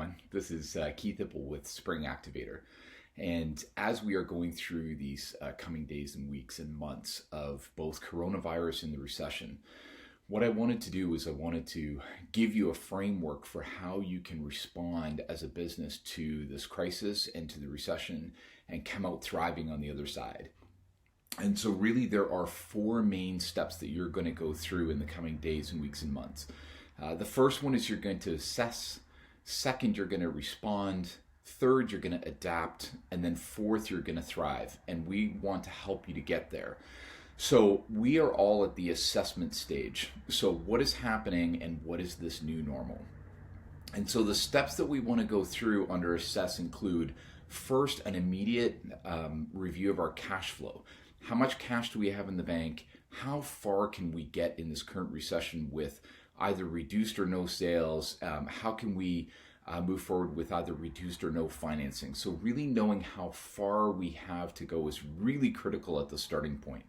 everyone. This is Keith Ippel with Spring Activator. And as we are going through these coming days and weeks and months of both coronavirus and the recession, what I wanted to do is I wanted to give you a framework for how you can respond as a business to this crisis and to the recession and come out thriving on the other side. And so really there are four main steps that you're going to go through in the coming days and weeks and months. The first one is you're going to assess. Second, you're going to respond. Third, you're going to adapt. And then fourth, you're going to thrive. And we want to help you to get there. So we are all at the assessment stage. So what is happening and what is this new normal? And so the steps that we want to go through under assess include first, an immediate review of our cash flow. How much cash do we have in the bank? How far can we get in this current recession with either reduced or no sales? How can we move forward with either reduced or no financing? So really knowing how far we have to go is really critical at the starting point.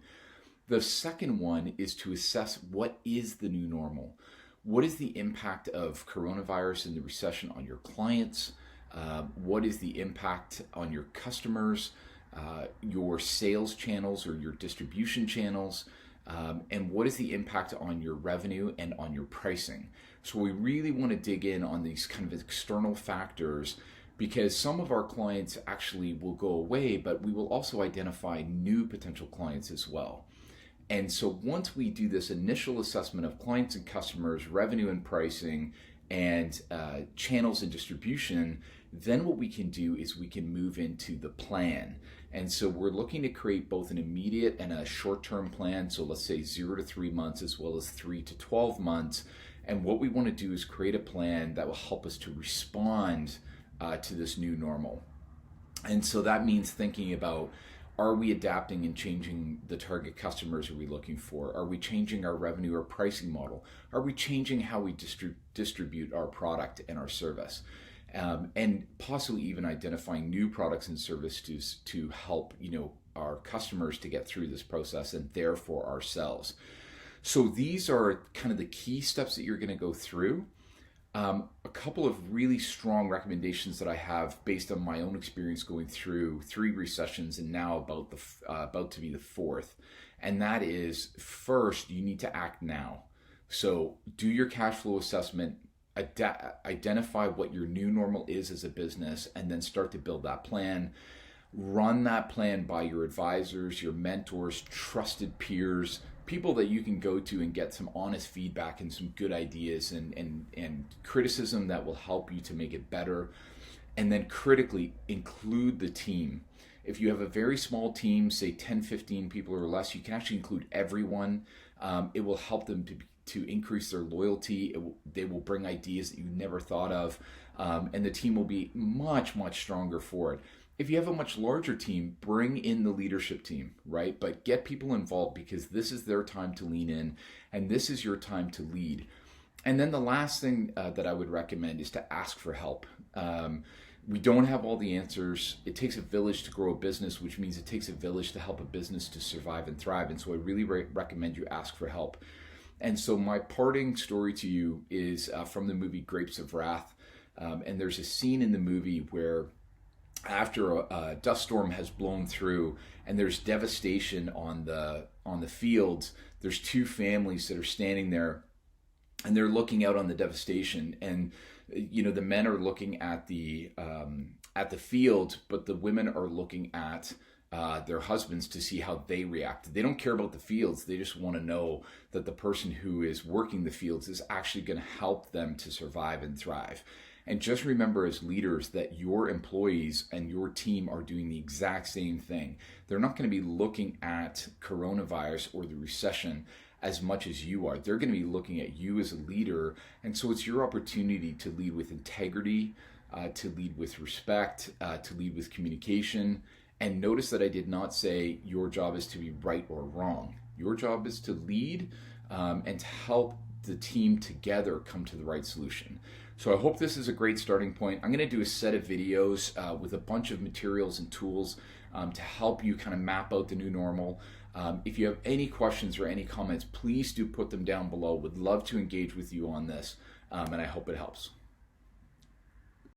The second one is to assess what is the new normal. What is the impact of coronavirus and the recession on your clients? What is the impact on your customers, your sales channels or your distribution channels? And what is the impact on your revenue and on your pricing? So we really want to dig in on these kind of external factors, because some of our clients actually will go away, but we will also identify new potential clients as well. And so once we do this initial assessment of clients and customers, revenue and pricing, and channels and distribution, then what we can do is we can move into the plan. And so we're looking to create both an immediate and a short-term plan. So let's say 0 to 3 months as well as 3 to 12 months. And what we want to do is create a plan that will help us to respond to this new normal. And so that means thinking about, are we adapting and changing the target customers are we looking for? Are we changing our revenue or pricing model? Are we changing how we distribute our product and our service? And possibly even identifying new products and services to help our customers to get through this process and therefore ourselves. So these are kind of the key steps that you're going to go through. A couple of really strong recommendations that I have based on my own experience going through 3 recessions and now about to be the 4th. And that is, first, you need to act now. So do your cash flow assessment, identify what your new normal is as a business, and then start to build that plan. Run that plan by your advisors, your mentors, trusted peers, people that you can go to and get some honest feedback and some good ideas and criticism that will help you to make it better. And then critically include the team. If you have a very small team, say 10, 15 people or less, you can actually include everyone. It will help them to increase their loyalty. They will bring ideas that you never thought of, and the team will be much, much stronger for it. If you have a much larger team, bring in the leadership team, right? But get people involved, because this is their time to lean in, and this is your time to lead. And then the last thing that I would recommend is to ask for help. We don't have all the answers. It takes a village to grow a business, which means it takes a village to help a business to survive and thrive. And so I really recommend you ask for help. And so my parting story to you is from the movie Grapes of Wrath. And there's a scene in the movie where after a dust storm has blown through and there's devastation on the fields, there's 2 families that are standing there and they're looking out on the devastation. And the men are looking at the field, but the women are looking at their husbands to see how they react. They don't care about the fields. They just want to know that the person who is working the fields is actually going to help them to survive and thrive. And just remember as leaders that your employees and your team are doing the exact same thing. They're not going to be looking at coronavirus or the recession as much as you are. They're going to be looking at you as a leader. And so it's your opportunity to lead with integrity, to lead with respect, to lead with communication. And notice that I did not say your job is to be right or wrong. Your job is to lead and to help the team together come to the right solution. So I hope this is a great starting point. I'm going to do a set of videos with a bunch of materials and tools to help you kind of map out the new normal. If you have any questions or any comments, please do put them down below. Would love to engage with you on this, and I hope it helps.